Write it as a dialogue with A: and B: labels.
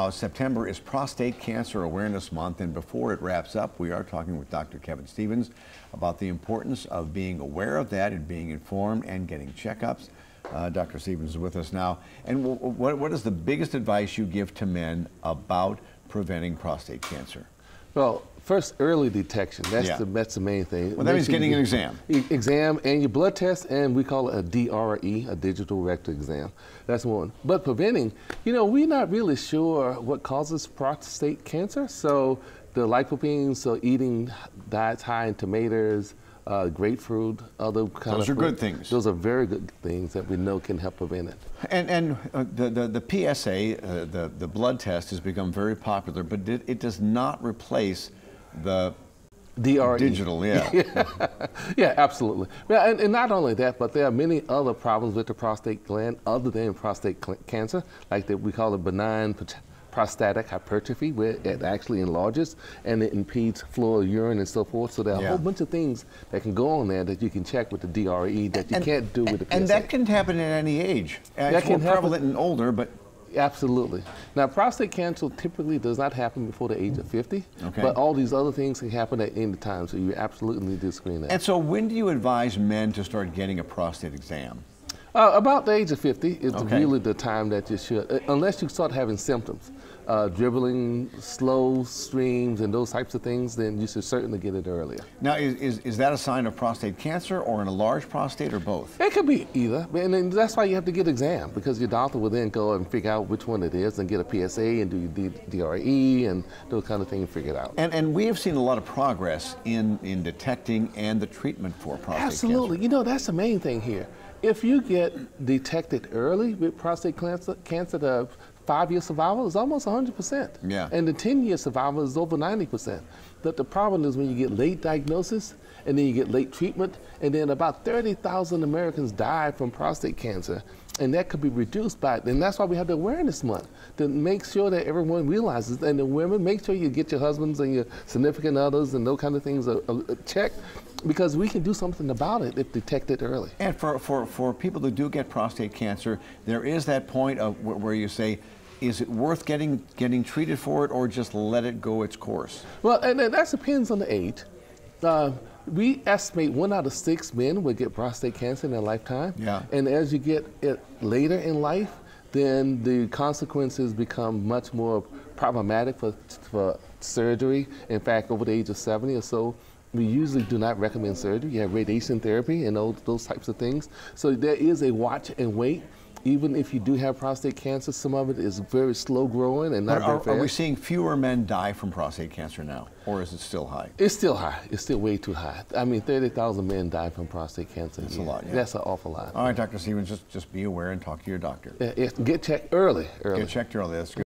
A: September is Prostate Cancer Awareness Month, and before it wraps up, we are talking with Dr. Kevin Stevens about the importance of being aware of that and being informed and getting checkups. Dr. Stevens is with us now. And what is the biggest advice you give to men about preventing prostate cancer?
B: Well, first, early detection. That's the main thing.
A: Well, that means getting an exam.
B: Exam and your blood test, and we call it a DRE, a digital rectal exam. That's one. But preventing, we're not really sure what causes prostate cancer. So the lycopene, so eating diets high in tomatoes, grapefruit, other kind of
A: Those are good things.
B: Those are very good things that we know can help prevent it.
A: And the PSA, the blood test, has become very popular, but it does not replace the
B: DRE.
A: Digital, yeah.
B: Yeah, absolutely. Well, and not only that, but there are many other problems with the prostate gland other than prostate cancer, like we call it benign prostatic hypertrophy, where it actually enlarges and it impedes flow of urine and so forth. So there are a whole bunch of things that can go on there that you can check with the DRE that you can't do with the PSA.
A: And that can happen at any age. It's more prevalent in older, but...
B: Absolutely. Now, prostate cancer typically does not happen before the age of 50, but all these other things can happen at any time, so you absolutely need to screen that.
A: And so when do you advise men to start getting a prostate exam?
B: About the age of 50 is really the time that you should, unless you start having symptoms, dribbling, slow streams, and those types of things, then you should certainly get it earlier.
A: Now, is that a sign of prostate cancer or an enlarged prostate or both?
B: It could be either, and that's why you have to get an exam, because your doctor will then go and figure out which one it is and get a PSA and do your DRE and those kind of things, figure it out.
A: And we have seen a lot of progress in detecting and the treatment for prostate cancer.
B: Absolutely. That's the main thing here. If you get detected early with prostate cancer, the 5-year survival is almost 100%.
A: Yeah.
B: And the 10-year survival is over 90%. But the problem is when you get late diagnosis and then you get late treatment, and then about 30,000 Americans die from prostate cancer. And that could be reduced by, and that's why we have the Awareness Month, to make sure that everyone realizes, and the women, make sure you get your husbands and your significant others and those kind of things checked, because we can do something about it if detected early.
A: And for people who do get prostate cancer, there is that point of where you say, is it worth getting treated for it, or just let it go its course?
B: Well, and that depends on the age. We estimate 1 out of 6 men will get prostate cancer in their lifetime.
A: Yeah.
B: And as you get it later in life, then the consequences become much more problematic for surgery. In fact, over the age of 70 or so, we usually do not recommend surgery. You have radiation therapy and those types of things. So there is a watch and wait. Even if you do have prostate cancer, some of it is very slow growing and not very fast.
A: Are we seeing fewer men die from prostate cancer now, or is it still high?
B: It's still high. It's still way too high. I mean, 30,000 men die from prostate cancer.
A: That's a lot. Yeah.
B: That's an awful lot.
A: All right, Dr. Stevens, just be aware and talk to your doctor.
B: Get checked early.
A: Get checked early. That's good.